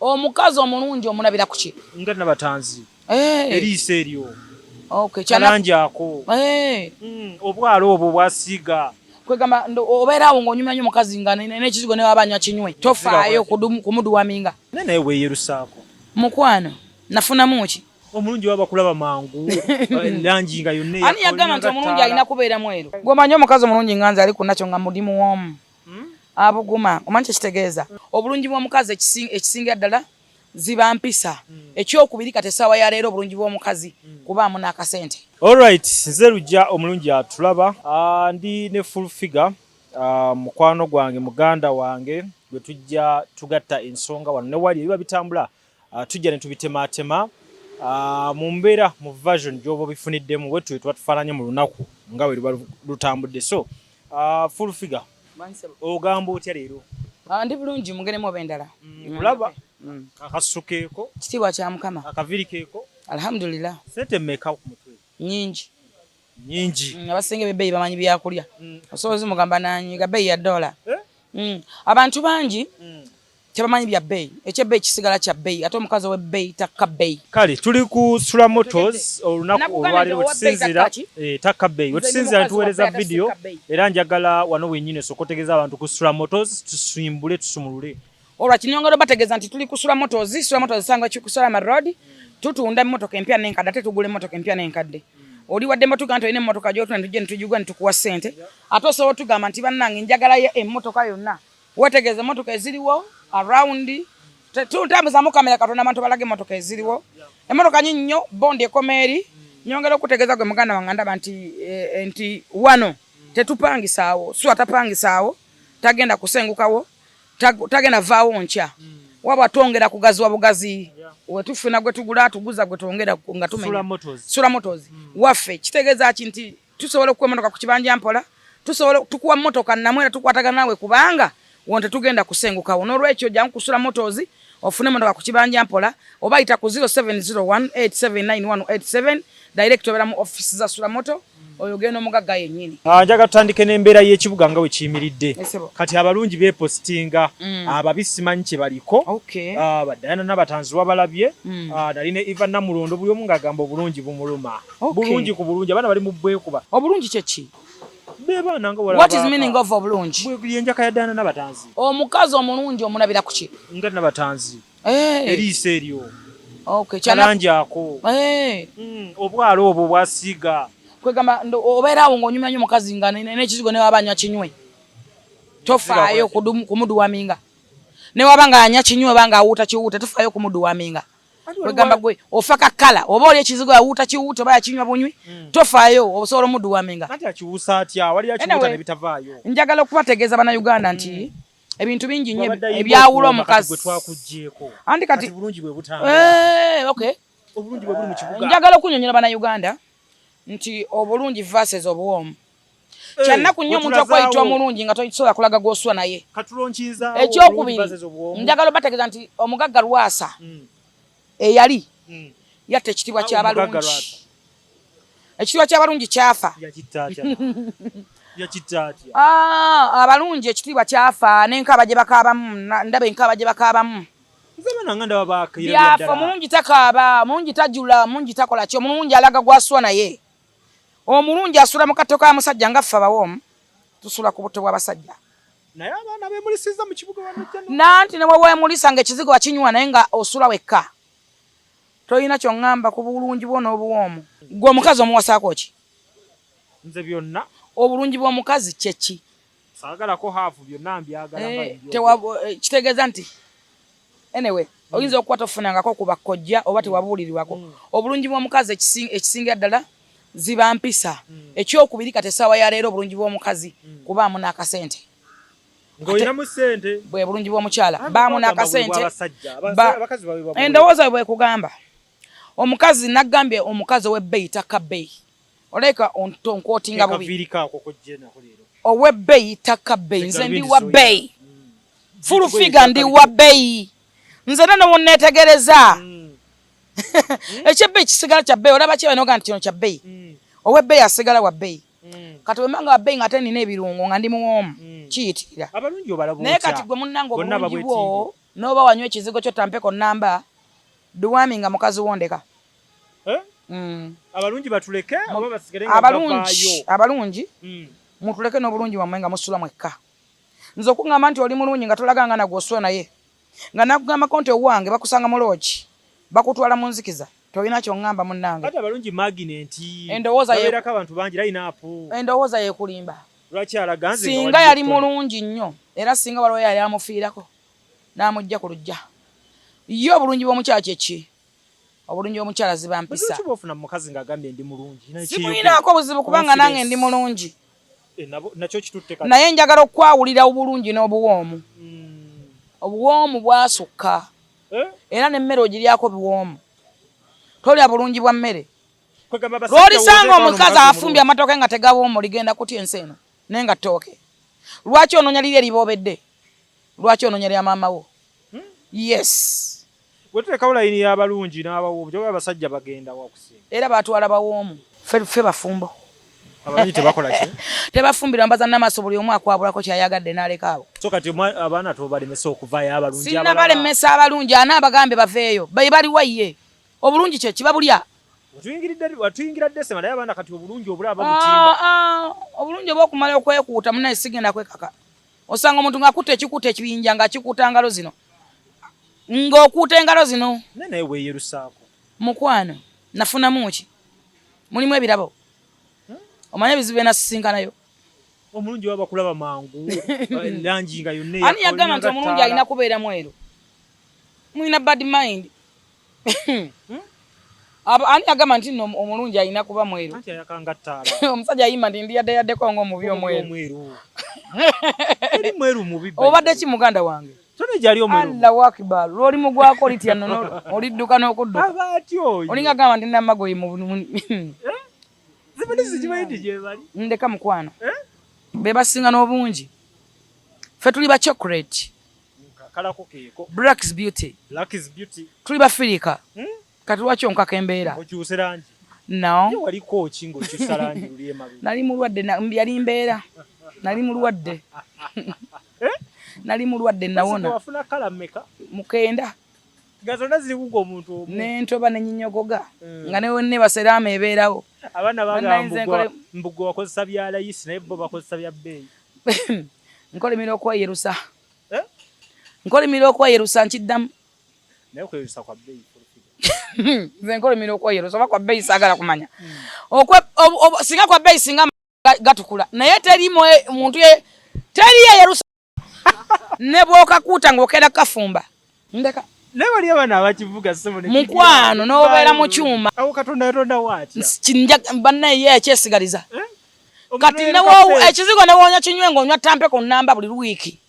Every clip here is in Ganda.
Omukazi omulungi omulabira kuki? Nga Nabatanzi. Eriisa eryo. Okay, Kalanjako. Obwalo obwo bwasiiga. Kwegamba obeera awo ng'onyumya nnyo omukazi nga n'ekizigo ne wabanya kinywe. Tofaayo kumuduwaminga. Naye weeyerusaako. Mukwano, nafunamu ki? Omulungi waba kulaba mangu. Langi nga yonna. Ani yagamba nti omulungi alina kubeera mweru? Gw'omanyi omukazi omulungi nga nze ali ku nakyo nga mudimu w'omu. Abuguma, omanyi kitegeeza. Obulungi bw'omukazi ekisingira ddala ziba mpisa. Ekyokubiri kati essaawa ya leero obulungi bw'omukazi kubaamu n'akasente. Alright, nze Lujja omulungi atulaba. Ndi ne full figure mukwano gwange muganda wange gwe tujja tugatta ensonga wano ne wali biba bitambula tujja ne tubitematema mu mbeera mu version gy'oba bifuniddemu bwe tuwe tufaananye mu lunaku nga bwe luba lutambudde. So full figure ogamba otya leero? Ndi bulungi mugeremu oba endala. Kulaba akasukeeko kitiibwa kya Mukama. Akaviri keeko alhamdulillah. Sente mmeka ku mutwe? Nyingi. Abasinga bebbeeyi bamanyi byakulya. Osobozi mugamba nanyiga bbeeyi ya dola. Abantu bangi tebamanyi bya bbeeyi. Ekyebbeeyi kisigala kya bbeeyi ate omukazi ow'ebbeeyi takka bbeeyi. Kale tuli ku Sula Motors olunaku olwaleero wetusinzira takka bbeeyi. Wetusinzira tuweereza video era njagala wano wennyini sokotegeeza abantu ku Sula Motors tusimbule tusumulule. Olwa kinyongero bategeeza nti tuli ku Sula Motors sanga Kusala Road tutunda emmotoka empya n'enkadde ate tugula emmotoka empya n'enkadde. Oli wadde mmotoka nti olina emmotoka gy'otunda tujje netugigwa netukuwa ssente ate osobola tugamba nti bannange njagala emmotoka yonna wetegeeza emmotoka eziriwo around tutambuzamu kamera katonda abantu balage emmotoka eziriwo emmotoka nyinyi nnyo bondi ekomeeri nyongera okutegeeza gwe muganda wange ndaba nti wano tetupangisaawo so atapangisaawo tagenda kusengukawo tagenda vaawo nkya waba twongera kugaziwa bugazi wetufuna gwe tugula tuguza gwe twongera nga tumenya Sula Motors waffe kitegeeza nti tusobola okuwa emmotoka ku kibanja mpola tusobola tukuwa mmotoka namwera tukwatagana nawe kubanga wonte tugenda kusengukawo n'olwekyo jjangu ku Sula Motors ofune emmotoka ku kibanja mpola oba yita ku 0701879187 direct obera mu office za Sula Moto oyogenda omugagga yennyini. Njaga tutandike n'embeera y'ekibuga nga we kiyimiridde. Kati abalungi beepositinga ababi simanyi kye baliko. Ebya Diana Nabatanzi wabalabye nali ne Eva Namulondo buli omu ng'agamba obulungi bumuluma. Bulungi ku bulungi abaana bali mu bwekuba. Obulungi kye ki? What is meaning of obulungi? Yenjaka ya Diana Nabatanzi. Omukazi omulungi omulabira kuki? Nga Nabatanzi. Eriisa eryo. Kalanjako. Obwalo obwo bwasiiga. Kwegamba obeera awo ng'onyumya nnyo omukazi nga n'ekizigo ne wabanya kinywe. Tofaayo kumuduwaminga. Ne waba nga anya kinywe oba nga awuuta kiwuute tofaayo kumuduwaminga. Kwegamba gwe ofa kakala oba oli ekizigo yawuuta kiwuute oba yakinywa bunywi tofaayo osobola omuduwaminga. Kati akiwusa atya wali yakiwuuta ne bitavaayo. Njagala okubategeeza bannayuganda nti ebintu bingi nnyo ebyawula omukazi. Andi kati bulungi bwe butanga. Obulungi bwe buli mu kibuga. Njagala okunnyonnyola bannayuganda nti obulungi versus obuwoomu. Kyannaku nnyo omuntu okweyita omulungi nga tosobola kulaga gw'oswa naye. Ekyokubiri njagala obategeeza nti omugagga Lwasa eyali yatta ekitiibwa ky'abalungi. Ekitiibwa ky'abalungi kyafa. Abalungi ekitiibwa kyafa n'enkaaba gye bakaabamu ndaba enkaaba gye bakaabamu. Byafa omulungi takaaba, omulungi tajula, omulungi takola ki, omulungi alaga gw'aswa naye. Omulungi asula mu katto ka musajja nga ffe abawoomu tusula ku butto bw'abasajja. Naye abaana beemulisiza mu kibuga wano jjano. Nanti ne weemulisa ng'ekizigo wakinywa naye nga osula wekka. Toyina ky'oŋŋamba ku bulungi bwo n'obuwoomu. Gwe omukazi omuwasaako ki? Nze byonna. Obulungi bw'omukazi kye ki? Saagalako haafu byonna mbyagala nga kitegeeza nti anyway oyinza okuba tofunangako ku bakkojja oba tewabuulirirwako. Obulungi bw'omukazi ekisingira ddala ziba mpisa. Ekyokubiri kati essaawa ya leero obulungi bw'omukazi kubaamu n'akasente. Ng'olinamu ssente. Bwe bulungi bw'omukyala baamu n'akasente. Endowooza bwe kugamba omukazi naggambye omukazi ow'ebbeeyi takka bbeeyi. Oleka onkootinga bubi. Ow'ebbeeyi takka bbeeyi. Nze ndi wa bbeeyi. Full figure ndi wa bbeeyi. Nze nano munneetegereza. Ekyebbeeyi kisigala kya bbeeyi olaba kye banoga nti kino kya bbeeyi. Ow'ebbeeyi asigala wa bbeeyi. Kati wemanga wa bbeeyi ng'ate nina ebirungo nga ndi muwoomu. Kiyitirira. Abalungi obalaba otya? Naye kati gwe munnange obulungi bwo noba wanywa ekizigo kyo tampeko namba duwaminga mukazi wondeka. Abalungi batuleke oba basigere nga abalungi abalungi mutuleke n'obulungi wamwe nga musula mwekka. Nze okungamba nti oli mulungi nga tolaga nga nagwo osula naye nga nakugamba konti owange bakusanga mu loogi bakutwala mu nzikiza tolina kyongamba munnange. Kati abalungi maginenti babeerako abantu bangi layinaapu. Endowooza yeekulimba. Lwaki alaganze singa yali mulungi nnyo era singa waliwo yali amufiirako n'amugja ku lujja. Ye obulungi bw'omukyala kyeki? Obulungi bw'omukyala ziba mpisa. Lwaki bw'ofuna mukazi ng'agambye ndi mulungi? Simulinaako buzibu kubanga nange ndi mulungi. Nakyo kitutte kati. Naye njagala okwawulira obulungi n'obuwoomu. Obuwoomu bwasukka. Era n'emmere ogiryako biwoomu. Tolya bulungi bwa mmere. Lw'olisanga omukazi afumbye amatooke nga tegaboomu ligenda kutya ensi eno nenga ttooke. Lwaki onoonya liri eriboobedde? Lwaki onoonya lya maama wo? Yes. Wetuteekawo layini y'abalungi n'abawoomu kyoba abasajja bagenda wakusinga. Era batwala bawoomu. Ffe bafumbo. Abalungi tebakola ki? Tebafumbira mbaza n'amaaso buli omu akwabulako kyayagadde n'aleka abo. So kati abaana tobalemesa okuvaayo abalungi abalala. Sinna balemesa abalungi anaabagambe baveeyo. Baliwa ye. Obulungi kye kibabulya. Watuyingira Desema naye abaana kati obulungi obulaba butimba. Obulungi obw'okumala okwekuuta munnaye sigenda kwekaka. Osanga omuntu ng'akutte ekikuuta ekibinja ng'akikuuta ngalo zino. Ng'okuuta engalo zino. Naye weeyerusaako. Mukwano nafunamu ki? Mulimu ebirabo. Omanye ebizibu enasisinkanayo. Omulungi waba kulaba mangu. Langi nga yonna. Ani yagamba nti omulungi alina kubeera mweru? Mulina bad mind. Ani yagamba nti omulungi alina kuba mweru? Anti ayakanga ttaala. Omusajja ayimba nti ndiyaddeko ng'omubi omweru. Oli mweru mubi. Obadde ki muganda wange? Tone jali omweru. Allahu akbar. Lwoli mugwako litya nnono. Olidduka n'okudduka. Abaati oyo. Olinga gamba nti namagoyi mu Zibadde zikimanyi gye bali. Ndeka mukwano. Be basinga n'obungi. Ffe tuli ba chocolate. Kalako keeko. Black is beauty. Black is beauty. Tuli ba Afrika. Kati lwaki onkaka embeera? Okyuse langi. No. Ye waliko ki ng'okyusa langi luli emabi? Nali mulwadde yali mbeera. Nali mulwadde. Nali mulwadde nawona. Wafuna kala mmeka? Mukenda. Gazonna ziri kugwa omuntu omu. N'entoba n'enyinyogoga. Nga ne wenne baseraama ebeerawo. Abaana bagamba mbugwa wakozesa bya layisi naye bo bakozesa bya bbeeyi. Nkolimira okweyerusa. Nkolimira okweyerusa nkiddamu. Naye okweyerusa kwa bbeeyi. Nze nkolimira okweyerusa oba kwa bbeeyi saagala kumanya. Singa kwa bbeeyi singa gatukula. Naye terimu omuntu teri yeyerusa. Ne bw'okakuuta ng'okeera kafumba. Ndeka. Naye wali abaana abakivuga ssebo ne mukwano n'obeera mu kyuma. Awo Katonda yatonda watya? Bannaye ye ekyesigaliza. Kati ekizigo ne woonya kinywe ng'onywa tampeko nnamba buli wiiki.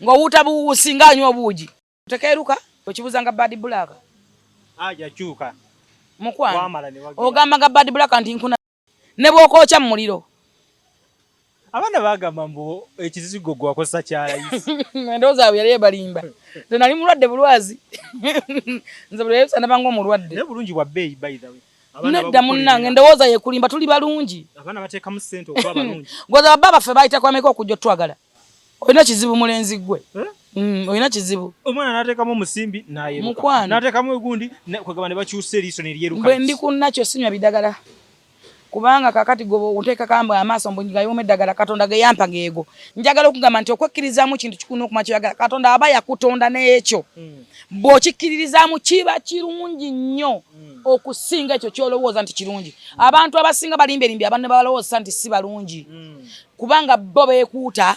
Ng'owuuta buwuusi ng'anywa obuugi. Tekeeruka okibuuza nga bad black. Yakyuka. Mukwano ogamba nga bad black nti nkuna ne bw'okookya mu muliro. Abaana bagamba mbu ekizigo gwakozesa kyalayisi. Endowooza yaabwe yali ebalimba. Nze nali mulwadde bulwazi. Nze buli lwesa nabanga omulwadde. Naye bulungi bwa bbeeyi by the way. Nedda munnange endowooza yeekulimba tuli balungi. Abaana bateekamu ssente okuba balungi. Gwoza baba baffe bayita kwameka okujja otwagala. Olina kizibu mulenzi gwe. Olina kizibu. Omwana n'ateekamu omusimbi n'ayeruka. Mukwano. N'ateekamu egundi kwegamba ne bakyusa eriiso ne lyeruka. Bwe ndi ku nnakyo sinywa bidagala. Kubanga kakati gobo uteeka kamba amaaso mbunyiga yome ddagala Katonda ge yampa geego. Njagala okugamba nti okwekkiririzaamu kintu kikulu okumakiyagala Katonda aba yakutonda n'ekyo. Bw'okikkiririzaamu kiba kirungi nnyo okusinga ekyo ky'olowooza nti kirungi. Abantu abasinga balimberimbi abanne balowooza nti si balungi. Kubanga bo beekuuta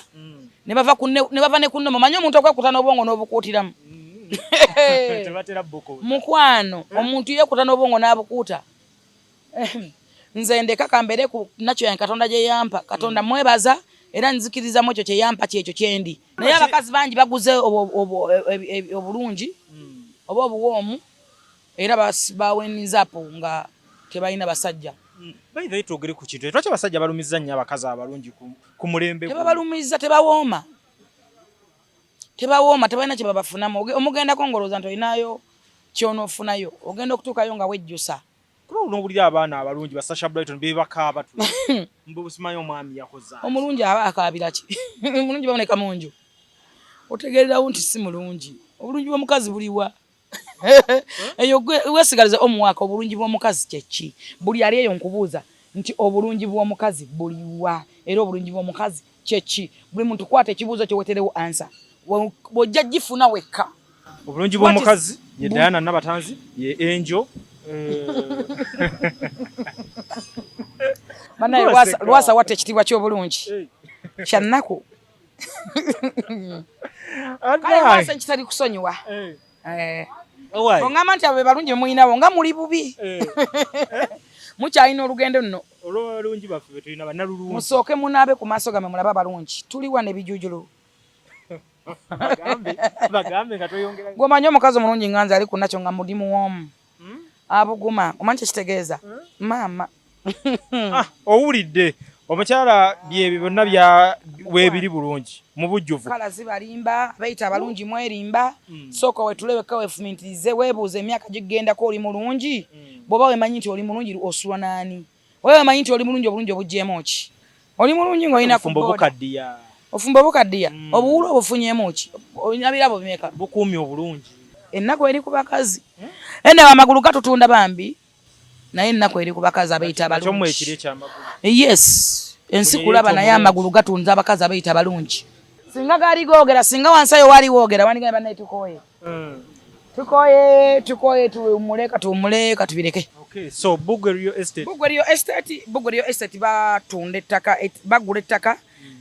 ne bava ne kunno manyi omuntu okwekuuta n'obwongo n'obukuutiramu. Mukwano omuntu yeekuuta n'obwongo n'abukuuta. Nze ndeka kambere ku nakyo ya Katonda gye yampa. Katonda mwebaza era nzikirizamu ekyo kye yampa kyekyo kyendi. Naye abakazi bangi baguze obulungi oba obuwoomu era bawenizapo nga tebalina basajja. Bayita twogere ku kintu. Lwaki abasajja balumiza nnyo abakazi abalungi ku mulembe? Tebabalumiza, tebawooma. Tebawooma, tebalina kye babafunamu. Omugendako ngolooza nti olinayo ky'onoofunayo. Ogenda okutuukayo nga wejjusa. N'obulira abaana abalungi ba Sasha Brighton be bakaaba tu. Mbu simanyi omwami yakoza. Omulungi aba akaabira ki? Omulungi baboneka munju. Otegeererawo nti si mulungi. obulungi bw'omukazi buliwa eyo wesigalize omuwaka obulungi bw'omukazi kyeki buli ali eyo nkubuuza nti obulungi bw'omukazi buliwa era obulungi bw'omukazi kyeki buli muntu kwata ekibuuzo kyo weterewo ansa bw'ojja gifuna wekka obulungi bw'omukazi ye Diana Nabatanzi ye Angel banaye lwasa watta ekitiibwa ky'obulungi kyannaku kale lwasa nkitali kusonyiwa ongamba nti abo be balungi bemulinawo nga muli bubi mukyalina olugendo nno olw'abalungi baffe be tulina bannalulungi musooke munaabe ku maaso gammwe mulabe abalungi tuliwa n'ebijujulu bagambe nga tweyongera gw'omanyi omukazi omulungi nganza ali ku nakyo nga muli muwoomu abuguma omanyi kyekitegeeza maama owulidde omukyala byebyo byonna weebiri bulungi mu bujjuvu kala zibalimba bayita abalungi mwerimba sooka wetulebeka wefumintirize weebuuza emyaka gigendako oli mulungi bw'oba wemanyi nti oli mulungi osulwa naani oba wemanyi nti oli mulungi obulungi obuggyemu ki oli mulungi ng'olina ofumba obukaddiya obuwulo obufunyemu ki olina birabo bimeka bukuumye obulungi ennaku eri ku bakazi ene amagulu gatutunda bambi naye ennaku eri ku bakazi abayita abalungi yes ensi kulaba naye amagulu gatunza abakazi abayita abalungi singa gaali googera singa wansi ayo waali woogera wandigamba bannaye tukoye tuwumule katubireke so Bugwe Estate batunda ettaka bagula ettaka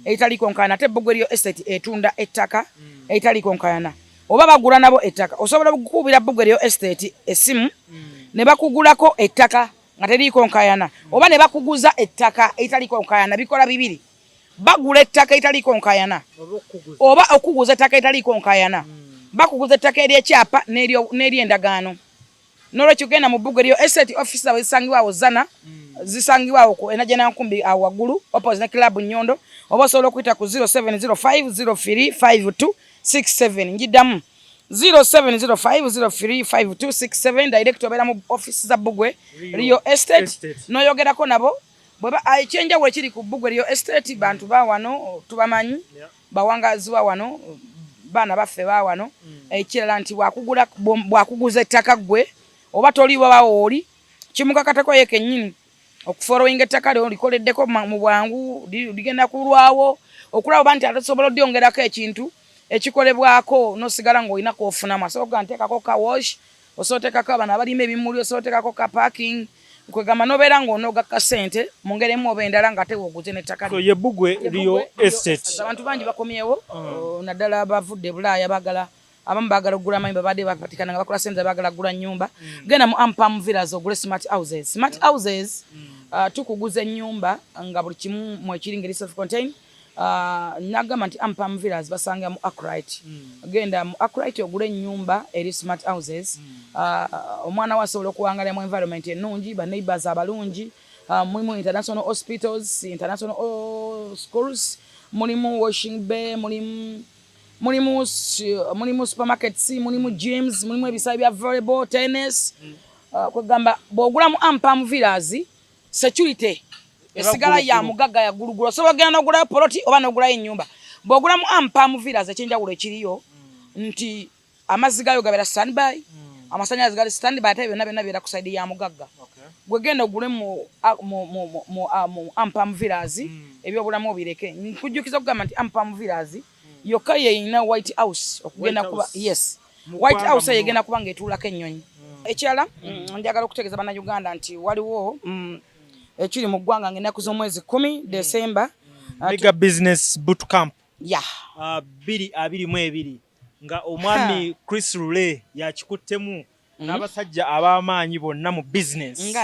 eritaliko nkayana ate Bugwe Estate etunda ettaka eritaliko nkayana oba bagula nabo ettaka osobola okukubira Bugwe Estate esimu ne bakugulako ettaka nga teriiko nkayana oba ne bakuguza ettaka eritaliko nkayana bikola bibiri bagula ettaka eritaliko nkayana oba okuguza ettaka eritaliko nkayana bakuguza ettaka ery'ekyapa n'ery'endagaano n'olwekyo genda mu Bugwe Estate officer zisangibwawo zana zisangibwawo ku enajana nkumbi awo waggulu opposite ne club Nyondo oba osobola okuyita ku 0705035267 njiddamu 0705035267 direct obeera mu office za Bugwe Estate n'oyogerako nabo bweba ekyenjawulo ekiri ku Bugwe Estate bantu bawano tubamanyi bawangazi bawano baana baffe bawano ekirala nti bwakuguza ettaka gwe oba toliwa bawo oli kimukakatako ye kennyini okufollowinga ettaka lyo likoleddeko mu bwangu ligenda kulwawo okulaba nti atasobola odyongerako ekintu ekikolebwako nosigala ng'olina k'ofunamu asobola okuga nteekako ka wash osobola oteekako abana abalima ebimuli osobola oteekako ka parking kwegamba n'obeera ng'onogaka ssente mu ngeri emu oba endala nga ate woguze n'ettaka ye Bugwe Estate abantu bangi bakomyewo naddala bavudde Bulaaya bagala abamu baagala okugula amayumba babadde bapatikana nga bakola ssente baagala kugula nnyumba genda mu Ampam Villas ogule smart houses tukuguza ennyumba nga buli kimu mwekiri ngeri self contain nagamba nti Ampam Villas basanga mu Arkwright genda mu Arkwright ogule ennyumba eri smart houses omwana we asobola okuwangala mu environment ennungi ba neighbors abalungi mulimu international hospitals international schools mulimu washing bay mulimu supermarkets mulimu gyms mulimu ebisaawe bya volleyball tennis kwegamba bw'ogula mu Ampam Villas security esigala ya mugagga ya gulugula osobola ogenda n'ogulayo poloti oba n'ogulayo ennyumba bw'ogula mu Ampam Villas ekyenjawulo ekiriyo nti amazzi gayo gabeera standby amasannyalaze gali standby ate byonna bibeera ku sayidi ya mugagga gwe genda ogule mu Ampam Villas ebyobulamu obireke nkujjukiza okugamba nti Ampam Villas yokka yeyina White House okugenda kuba yes White House yegenda kuba ng'etuulako ennyonyi ekirala njagala okutegeeza bannayuganda nti waliwo ekiri mu ggwanga ng'ennaku z'omwezi 10 December Mega Business Bootcamp 2022 nga omwami Chris Rule yakikuttemu n'abasajja ab'amaanyi bonna mu business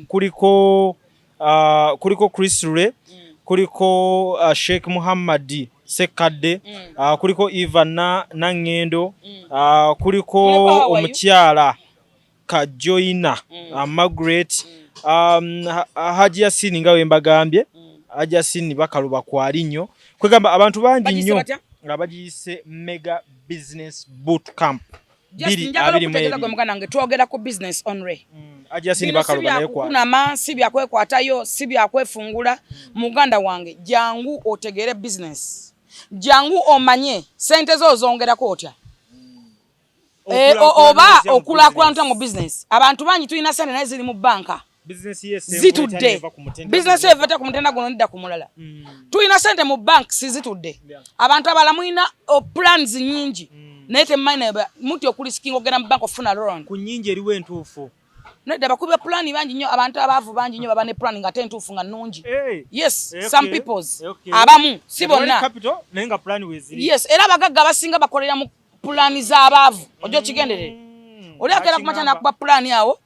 kuliko Chris Rule kuliko Sheikh Muhammad Sekadde kuliko Ivana Nangendo kuliko omukyala Kajoina Margaret Haji Yasini nga wembagambye Haji Yasini bakaluba kwali nnyo kwegamba abantu bangi nnyo abagiyise Mega Business Bootcamp twogera ku business only Haji Yasini bakaluba naye kunama si byakwekwatayo si byakwefungula muganda wange jangu otegere business jangu omanye sente zo zongerako otya oba okulakulana mu business abantu bangi tulina sente naye ziri mu banka zitudde business evete ku mutenda guno ndida ku mulala tulina sente mu bank sizitudde abantu abala mulina plans nyingi naye temayina muti okuliskinga ogenda mu bank ofuna loan ku nyingi eriwo entuufu nedda bakuba plan bangi nnyo abantu abaavu bangi nnyo baba ne plan nga tentuufu nga nnungi yes some peoples abamu si bonna yes era abagagga abasinga bakolera mu plan z'abaavu ojo kigenderere oli agenda kumakya nakuba plan awo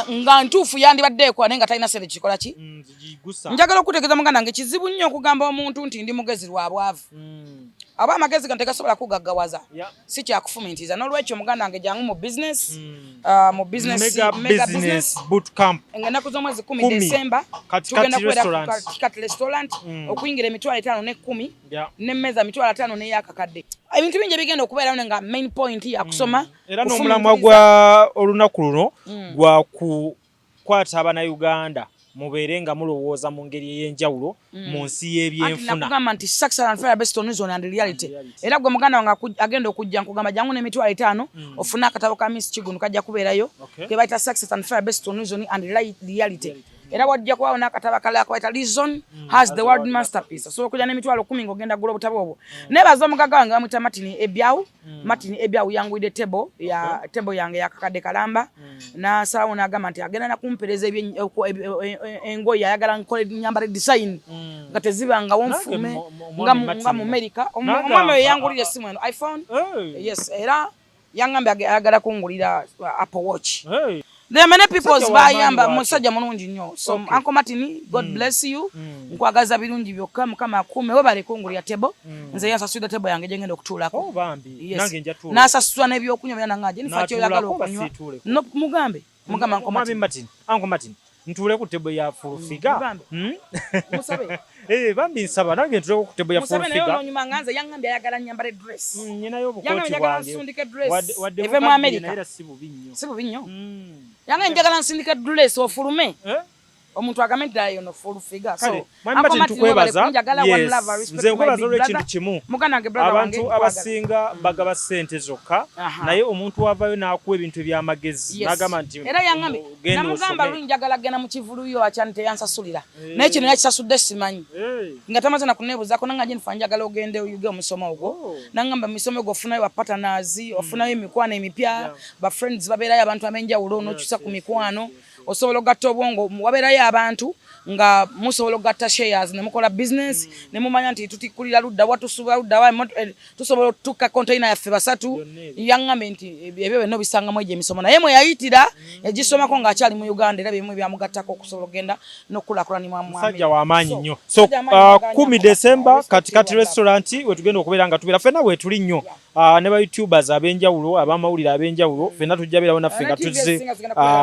nga ntuufu yandibaddeeko naye nga talina sente kikola ki njagala okutegeeza muganda nge kizibu nnyo okugamba omuntu nti ndi mugezi lwa bwavu aba amagezi gano tegasobola kugaggawaza si kyakufumitiza n'olwekyo muganda nge jangu mu business mega business bootcamp ennaku z'omwezi 10 December tugenda kubeera kati restaurant okuyingira emitwalo 5 ne 10 n'emmeza mitwalo 5 n'eyakakadde ebintu bingi bigenda okubeerawo nga main point yakusoma era n'omulamwa gwa olunaku luno gwa kukwata Abannayuganda mubeere nga mulowooza mu ngeri ey'enjawulo mu nsi y'ebyenfuna nakugamba nti success and fair based on reason and reality era gwe muganda wange agenda okujja nkugamba jangu n'emitwalo 5 ofuna akatabo ka Miss Kigunu kajja kubeerayo ke bayita success and fair based on reason and reality era wajja kubawo n'akatabo kalala kabayita reason has the word masterpiece so okujja n'emitwalo 10 ng'ogenda gula obutabo obwo nebaza omugagga wange bamuyita Martin Ebyawu yanguide table yange yakakadde kalamba n'asalawo n'agamba nti agenda nakumpereza engoye ayagala nkole nyambale design nga tezibanga wonfume nga mu America omwami oyo yangulira essimu eno iPhone yes era yangambe ayagala kungulira Apple Watch there are many people bayamba musajja mulungi nnyo so Uncle Martin God bless you nkwagaza birungi byokka mukama akume we bale kungulira table nze yansasudde table yange gye ngenda okutuulako nange njatuula n'asasudwa n'ebyokunywa byonna nangaje nifakyo oyagala okunywa no mugambe mugamba Uncle Martin ntuule ku table ya full figure musabe bambi nsaba nange ntuule ku table ya full figure musabe n'onyuma nganze yangambye ayagala nyambale dress nyina y'obukooti wange nsundike dress eve mu America si bubi nnyo yange njagala nsindika dress ofulume omuntu agambe nti ayo no full figure so Martin tukwebaza nze nkwebaza olw'ekintu kimu abantu abasinga bagaba ssente zokka naye omuntu wavayo n'akuwa ebintu eby'amagezi n'agamba nti era yangambe namugamba luli njagala genda mu kivuluyo akyani teyansasulira naye kino yakisasudde simanyi nga tamaze nakuneebuzaako nanga nfa njagala ogende oyuge omusomo ogwo nangamba misomo ogwo ofunayo bapartners ofunayo emikwano emipya bafriends babeerayo abantu ab'enjawulo n'okyusa ku mikwano osobola okugatta obwongo wabeerayo abantu nga musobola okugatta shares ne mukola business ne mumanya nti tutikulira ludda watusuba ludda wa tusobola otuka container yaffe basatu yangambe nti ebyo bino bisangamu eje emisomo naye mwe yayitira yagisomako ng'akyali mu Uganda era bimwe byamugattako okusobola ogenda n'okulakulani mu musajja w'amaanyi nnyo so 10 December katikati restaurant we tugenda okubeera nga tubeera ffenna we tuli nnyo ne ba YouTubers ab'enjawulo ab'amawulire ab'enjawulo ffenna tujja beerawo naffe nga tuzze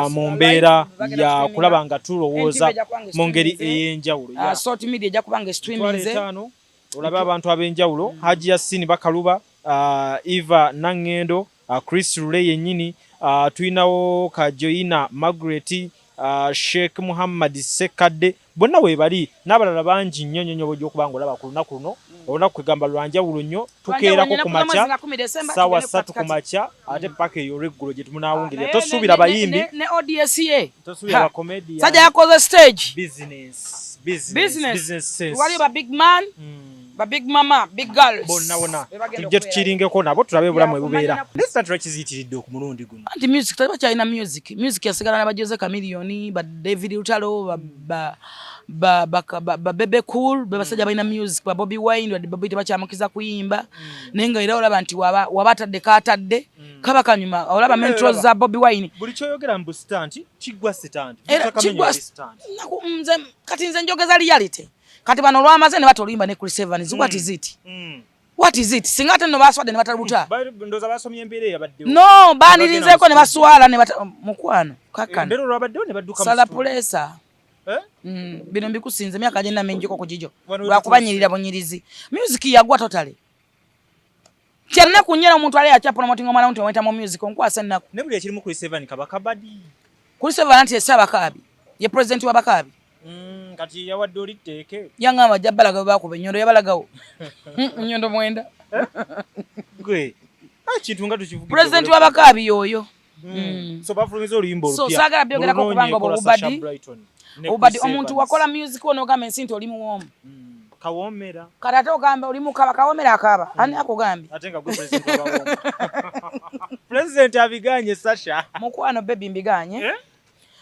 mu mbeera ya kulaba nga tulowooza mu ngeri ey'enjawulo sort media ejja kubanga streaming olaba abantu ab'enjawulo Haji Yasin Bakaluba Eva Nangendo Chris Rule yennyini tulinawo Kajoyina Margaret Sheikh Muhammad Sekadde bonna we bali n'abalala bangi nnyo nnyo bojja okuba nga olaba ku lunaku luno olunaku kwegamba lwanjawulo nnyo tukeerako ku makya ssaawa 3 ku makya ate paka eyo olweggulo gye tumunaawungirira tosuubira bayimbi ne ODSA tosuubira bakomedi sajja yakoze stage business sense wali ba big man ba big mama big girls bonna tujje tukiringeko nabo tulabe bulamu ebubeera nesta turakiziyitiridde ku mulundi guno anti music taliba kyalina music yasigala na bajoze Chameleone ba David Lutalo ba Bebe Cool basajja balina music ba Bobby Wine Bobby tebakyamukiza kuyimba naye nga era olaba nti wabatadde katadde kaba kanyuma olaba mentors za Bobby Wine buli kyoyogera mu stand kigwa stand kati nze njogeza reality kati bano lwamaze ne batolimba ne Chris Evans what is it singa ate no baswadde ne batalubuta ndoza basomye embeere yabadde no banirinzeko ne baswala ne mukwano kakana embeere lwabadde ne badduka sala pulesa bino mbikusinze myaka agenda menjiko ku jijo lwakubanyirira bunyirizi music yagwa totally kyanna kunyera omuntu ali acha promoting omwana omuntu weta mu music onkwasa nako ne buli ekirimu Chris Evans kabakabadi Chris Evans yesaba kabi ye president wa bakabi kati yawadde oliteeke yangamba jabalaga bakuba enyondo yabalagawo enyondo mwenda gwe Kintu nga tukivuga. President w'abakabi oyo. So bafulumiza oluyimbo olupya. So saagala byogerako kubanga obubadi omuntu wakola music ono ogamba ensinti oli muwoomu. Kawomera. Kati ate ogamba oli mukaba kawomera akaba. Ani akugambye? Ate nga gwe president w'abawoomu. President abiganye Sasha. Mukwano baby mbiganye.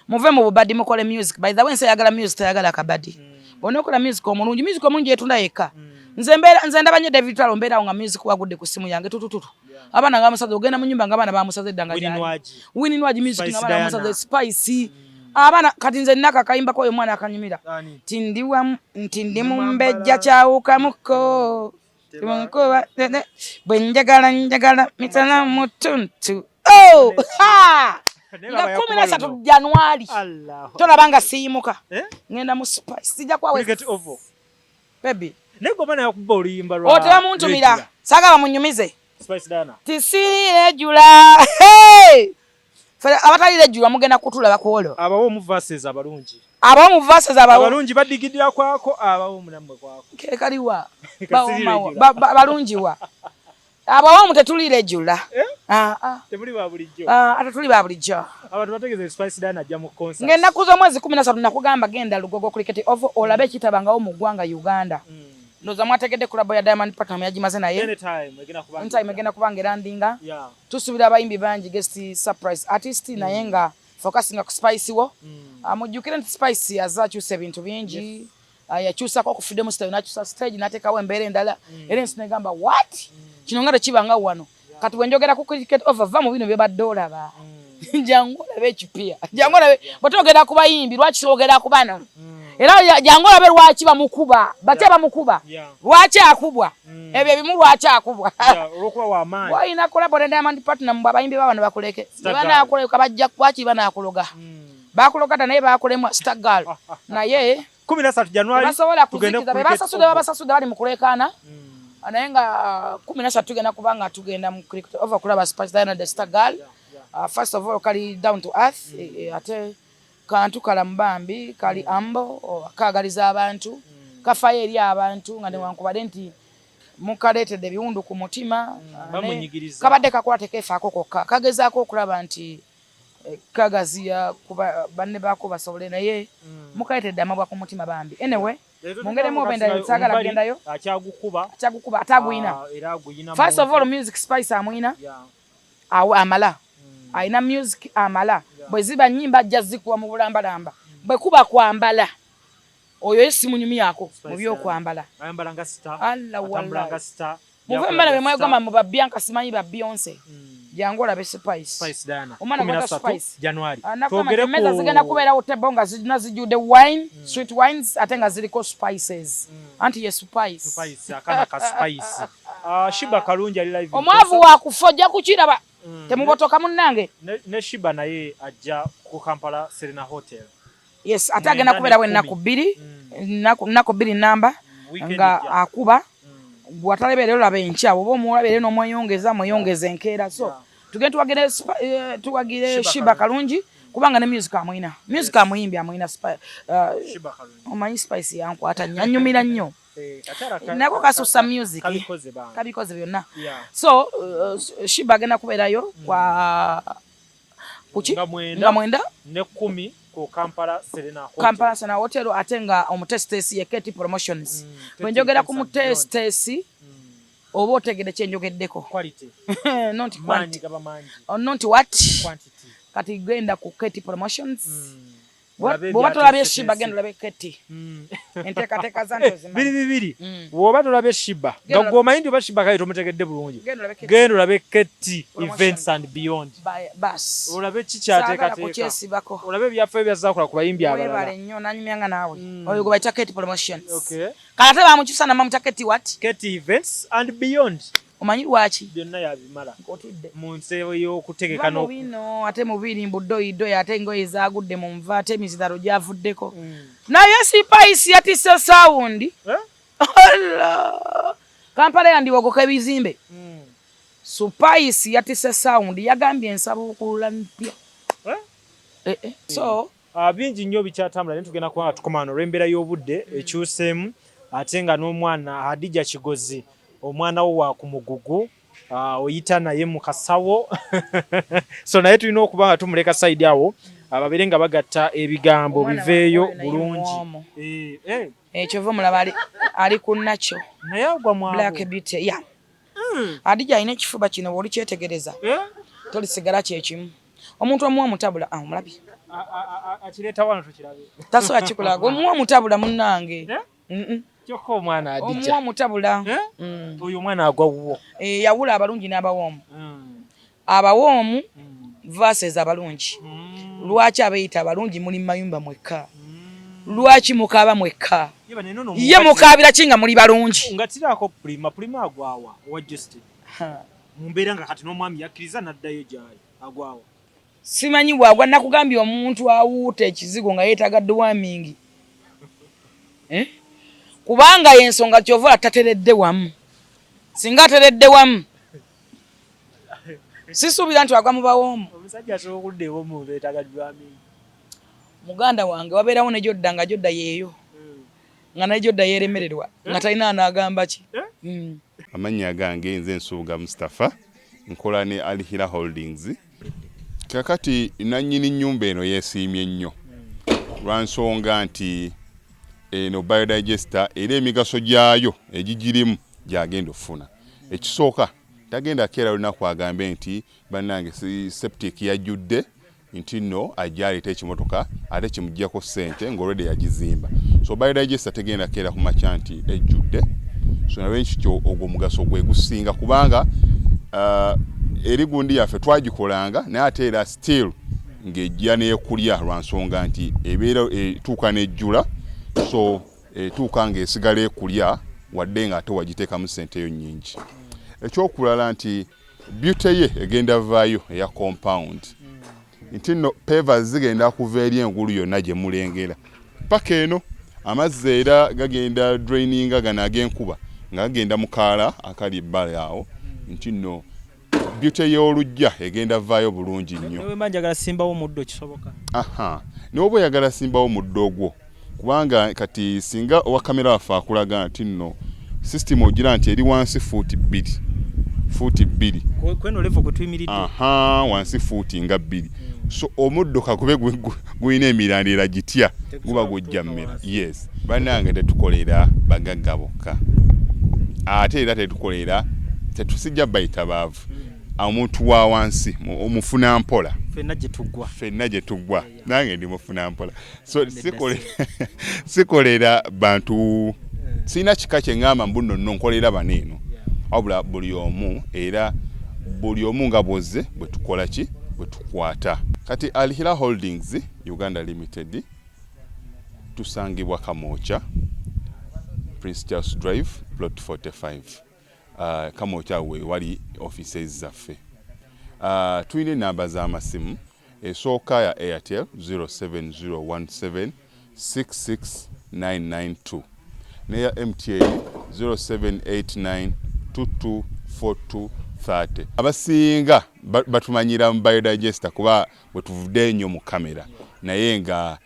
Muve mu bubadi mukole music. By the way nsayagala music tayagala akabadi. Bonokola music omulungi. Music omulungi yetunda yekka. Nze ndabanye David Twalo mbeera nga music wagudde ku simu yange tutututu. Abana nga musaze ogenda mu nyumba nga abana bamusaze ddanga jali. Winnie music nga abana bamusaze spicy. Abana kati nze nnaka kayimba ko mwana akanyumira. Ntindi mu mbejja kyawuka muko. Bwenjagala mitala mutuntu. Oh! Ha! Nga 13 Januari. Tolabanga siyimuka. Ngenda mu spice. Sijja kwawe. Baby. Nego bana yakuba oluyimba lwa. Otera muntu mira. Saga bamunyumize. Spice Diana. Tisire jula. Hey! Fere abatalire jula mugenda kutula bakwolo. Abawo mu verses abalungi. Abawo mu verses abawo. Abalungi badigidira kwako abawo munamwe kwako. Kaliwa. Balungi wa. Abawo mutetulire jula. Temuli ba bulijjo. Atatuli ba bulijjo. Abantu bategeze Spice Diana ajja mu concert. Ngenda kuzo mwezi 13 nakugamba genda Lugogo Cricket Oval olabe kitabanga mu ggwanga Uganda. Ndoza mwategedde kulabo ya Diamond Platinum yagimaze naye. Anytime egenda kubanga landinga. Tusubira abayimbi bangi guest surprise artist naye nga focusing ku Spice wo. Amujukira nti Spice yazakyusa ebintu bingi. Yakyusa ko ku Freedom Star nakyusa stage natekawo embeere endala. Era nsingamba what? Kino ngalo kibanga wano. Kati wenjogera ku Cricket Oval va mu bino bye baddola ba. Jangola bechipia. Jangola botogera kubayimbi lwaki sogera kubana. Era jangola be lwaki bamukuba. Batya bamukuba. Lwaki akubwa. Ebyo bimu lwaki akubwa. Olwokuba wa maani. Wa ina kola bone Diamond Platinum babayimbi babana bakuleke. Bana akoleka bajja kwachi bana akologa. Bakulogata naye bakolemwa Star Girl. Naye 13 January basobola kuzikiza basasude bali mukulekana. Anayenga 13 tugenda kubanga tugenda mu Cricket Oval kulaba Spice Diana the Star Girl. First of all kali down to earth ate kantu kala mbambi kali ambo kagaliza abantu kafaye eri abantu nga ne wankubade nti mukaletedde biwundu ku mutima kabadde kakola tekefa akoko kagezaako okulaba nti kagazia kuba banne bako basobole naye mukaletedde amabwa ku mutima bambi anyway mungeremu obenda sagala gendayo akyagukuba atagwina first of all music Spice amwina amala aina music amala bwe ziba nyimba jazikuwa mu bulambalamba bwe kuba kwambala oyo esimunyumi yako mu byo kwambala ayambala nga star atambula nga star muvembala bemwe gama mu ba Bianca simanyi ba Beyonce jangola be Spice Diana omwana kwa Spice January togere meza zigenda kubeera otebonga zijude wine sweet wines atenga ziliko spices anti yes spice akana ka spice Shiba Kalungi ali live omwavu wa kufojja kukiraba temubotoka munnange ne Shiba naye ajja ku Kampala Serena Hotel yes atagenda kubeera we naku 2 namba nga akuba bwatalebere olabe enkya oba omulabere n'omweyongeza enkeera so tugende tuwagire Shiba Kalungi kubanga ne music amwina music amuyimbi amwina Shiba Kalungi omanyi Spice yankwata nyanyumira nnyo nako kasusa music kabikoze byonna so Shiba agenda kubeerayo kwa kuki nga mwenda ne 10 ku Kampala Serena Hotel atenga omutestesi ye Keti Promotions bwenjogera ku mutestesi oba otegede kyenjogeddeko quality not quantity not what quantity kati genda ku Keti Promotions bwoba tolabye Shiba genda olabe Keti enteekateeka zanto bibiri bwoba tolabye Shiba nga gwomanyi nti Shiba kale tomutegedde bulungi genda olabe Keti Events and Beyond bas olabe kikyateekateeka olabe byaffe byazaakola ku bayimbi abalala webale nnyo nanyumyanga naawe oyo gwe bayita Keti Promotions kale ate bamukyusa namamuta Keti what Keti Events and Beyond omanyi lwaki byonna yabimala mu nsebo y'okutegeka n'obino ate mubiri mbuddoyidoyi ate engoye zaagudde mu nva ate emiziralo gyavuddeko naye Spice yatisse sawundi Kampala yandiwogoka ebizimbe Spice yatisse sawundi yagambye ensaba okulula mpya so bingi nnyo bikyatambula naye tugenda kubanga tukomaana olw'embeera y'obudde ekyuseemu ate nga n'omwana Hadija Kigozi omwana wo wa ku mugugu oyita naye mu kasawo so naye tulina okuba nga tumuleka side awo babeere nga bagatta ebigambo biveeyo bulungi. Kyova mulaba ali ku nakyo naye agwa mu Black Beauty ya Adija alina ekifuba kino bw'oli kyetegereza tolisigala kyekimu. Omuntu omuwa omutabula omulabi akireeta wano tukirabe tasobola kikulaga omuwa omutabula munnange kyokka omwana Adija omuwa omutabula oyo omwana agwa wuwo yawula abalungi n'abawoomu abawoomu versus abalungi. Lwaki abeeyita abalungi muli mayumba mwekka? Lwaki mukaaba mwekka? Ye mukaabira kinga muli balungi nga tiraako prima agwawa owa just mumbeera nga kati n'omwami yakkiriza n'addayo gyali agwawa. Simanyi bwagwa nakugambye omuntu awuuta ekizigo nga yeetagadde wamingi kubanga y'ensonga Kyova tateredde wamu. Singa ateredde wamu sisuubira nti wagwa mu bawoomu. Omusajja asobola okuddeewo omuntu yeetagadde wamingi. Muganda wange wabeerawo ne Jodda nga Jodda yeeyo nga ne Jodda yeeremererwa nga talina anaagamba ki. Amannya gange nze Nsuuga Mustafa nkola ne Alihira Holdings. Kakati nannyini nnyumba eno yeesiimye nnyo lwa nsonga nti eno biodigester era emigaso gyayo egigirimu gyagenda ofuna. Ekisooka tagenda keera lunaku agambe nti bannange septic yajjudde nti nno ajja aleeta ekimotoka ate kimuggyako ssente ng'olwedde yagizimba. So biodigester tegenda keera ku makya nti ejjudde. So nawe nkityo ogwo omugaso gwe gusinga kubanga eri gundi yaffe twagikolanga naye ate era still ng'ejja n'ekulya lwa nsonga nti ebeera etuuka n'ejjula so etuuka ng'esigala ekulya wadde ng'ate wagiteekamu ssente yo nnyingi. Ekyokulala nti beauty ye egenda vaayo eya compound nti nno pavers zigenda kuva eri engulu yonna gye mulengera paka eno amazzi era gagenda draininga gano ag'enkuba nga gagenda mu kaala akali ebbali awo nti nno beauty y'olujja egenda vaayo bulungi nnyo. Newe manjagala simbawo muddo kisoboka. N'oba oyagala simbawo muddo ogwo kubanga kati singa owa kamera waffe akulaga nti nno system ogira nti eri wansi fuuti bbiri kweno level kwe tuyimiridde wansi fuuti nga bbiri. So omuddo kagube gulina emirandira gitya guba gujja mmera. Yes bannange tetukolera bagagga bokka ate era tetusijja bayita baavu omuntu wa wansi omufuna mpola ffenna gye tuggwa nange ndi mufuna mpola. So sikolera bantu sina kika kye ngamba mbuno nno nkolera baneeno wabula buli omu era buli omu nga bwozze bwe tukola ki bwe tukwata. Kati Alihira Holdings Uganda Limited tusangibwa Kamoocha Prince Charles Drive plot 45 Kamoocha we wali offices zaffe. Tuyina namba z'amasimu esooka ya Airtel 07017669992 neya MTN 0789224230. Abasinga batumanyira mu biodigester kuba bwe tuvudde nnyo mu kamera naye nga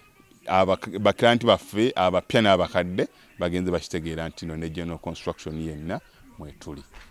abaklanti baffe abapya n'abakadde bagenze bakitegeera nti no ne general construction yenna mwetuli.